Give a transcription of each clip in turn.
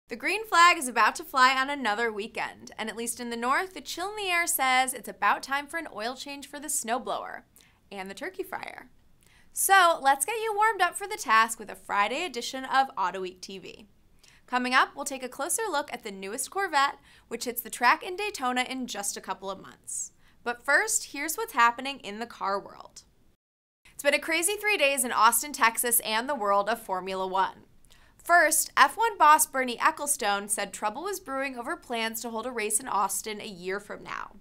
The green flag is about to fly on another weekend, and at least in the north, the chill in the air says it's about time for an oil change for the snowblower and the turkey fryer. So let's get you warmed up for the task with a Friday edition of Autoweek TV. Coming up, we'll take a closer look at the newest Corvette, which hits the track in Daytona in just a couple of months. But first, here's what's happening in the car world. It's been a crazy 3 days in Austin, Texas, and the world of Formula One. First, F1 boss Bernie Ecclestone said trouble was brewing over plans to hold a race in Austin a year from now.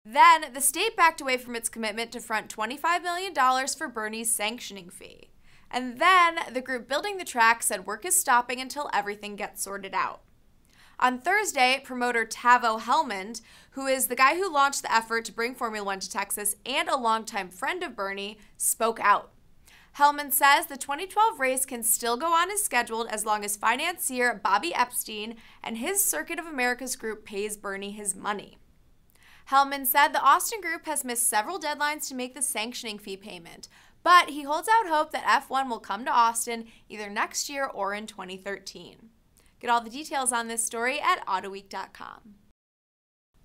Then, the state backed away from its commitment to front $25 million for Bernie's sanctioning fee. And then, the group building the track said work is stopping until everything gets sorted out. On Thursday, promoter Tavo Helmond, who is the guy who launched the effort to bring Formula One to Texas and a longtime friend of Bernie, spoke out. Helmond says the 2012 race can still go on as scheduled as long as financier Bobby Epstein and his Circuit of Americas group pays Bernie his money. Helmond said the Austin group has missed several deadlines to make the sanctioning fee payment, but he holds out hope that F1 will come to Austin either next year or in 2013. Get all the details on this story at Autoweek.com.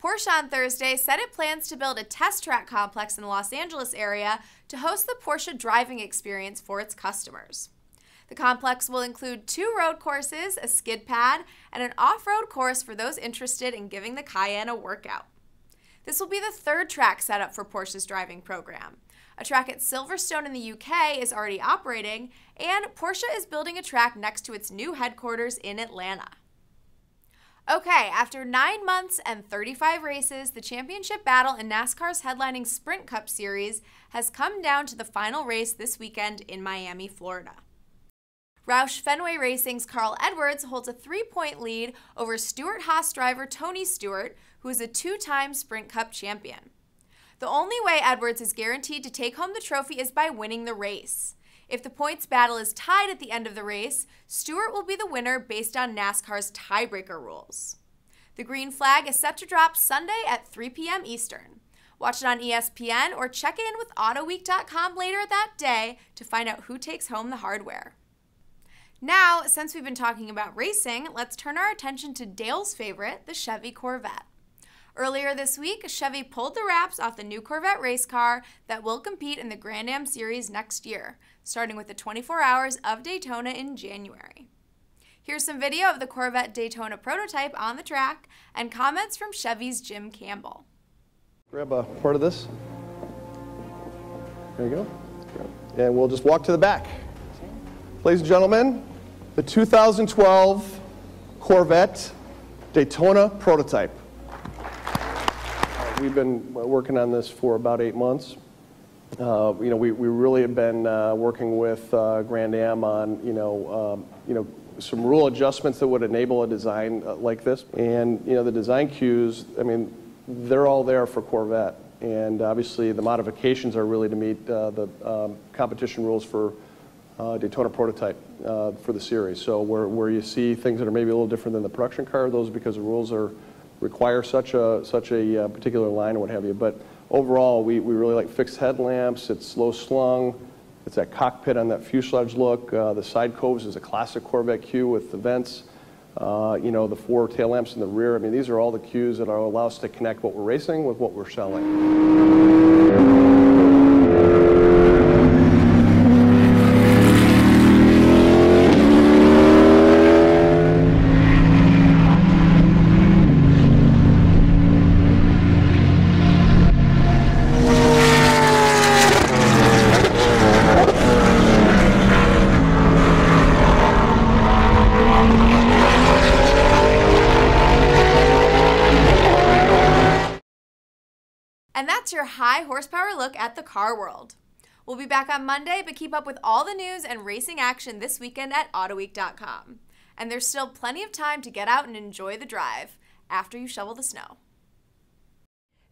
Porsche on Thursday said it plans to build a test track complex in the Los Angeles area to host the Porsche driving experience for its customers. The complex will include 2 road courses, a skid pad, and an off-road course for those interested in giving the Cayenne a workout. This will be the 3rd track set up for Porsche's driving program. A track at Silverstone in the UK is already operating, and Porsche is building a track next to its new headquarters in Atlanta. Okay, after 9 months and 35 races, the championship battle in NASCAR's headlining Sprint Cup Series has come down to the final race this weekend in Miami, Florida. Roush Fenway Racing's Carl Edwards holds a 3-point lead over Stewart-Haas driver Tony Stewart, who is a 2-time Sprint Cup champion. The only way Edwards is guaranteed to take home the trophy is by winning the race. If the points battle is tied at the end of the race, Stewart will be the winner based on NASCAR's tiebreaker rules. The green flag is set to drop Sunday at 3 p.m. Eastern. Watch it on ESPN or check in with Autoweek.com later that day to find out who takes home the hardware. Now, since we've been talking about racing, let's turn our attention to Dale's favorite, the Chevy Corvette. Earlier this week, Chevy pulled the wraps off the new Corvette race car that will compete in the Grand Am Series next year, starting with the 24 Hours of Daytona in January. Here's some video of the Corvette Daytona Prototype on the track and comments from Chevy's Jim Campbell. Grab a part of this. There you go. And we'll just walk to the back. Ladies and gentlemen, the 2012 Corvette Daytona Prototype. We've been working on this for about 8 months. We really have been working with Grand Am on, some rule adjustments that would enable a design like this. And, the design cues, they're all there for Corvette. And obviously the modifications are really to meet the competition rules for Daytona Prototype for the series. So where you see things that are maybe a little different than the production car, those are because the rules require such a particular line or what have you. But overall, we really like fixed headlamps. It's low slung. It's that cockpit on that fuselage look. The side coves is a classic Corvette cue with the vents. The 4 tail lamps in the rear. These are all the cues that allow us to connect what we're racing with what we're selling. And that's your high horsepower look at the car world. We'll be back on Monday, but keep up with all the news and racing action this weekend at Autoweek.com. And there's still plenty of time to get out and enjoy the drive after you shovel the snow.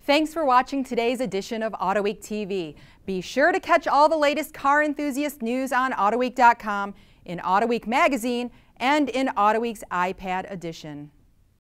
Thanks for watching today's edition of Autoweek TV. Be sure to catch all the latest car enthusiast news on Autoweek.com, in Autoweek magazine, and in Autoweek's iPad edition.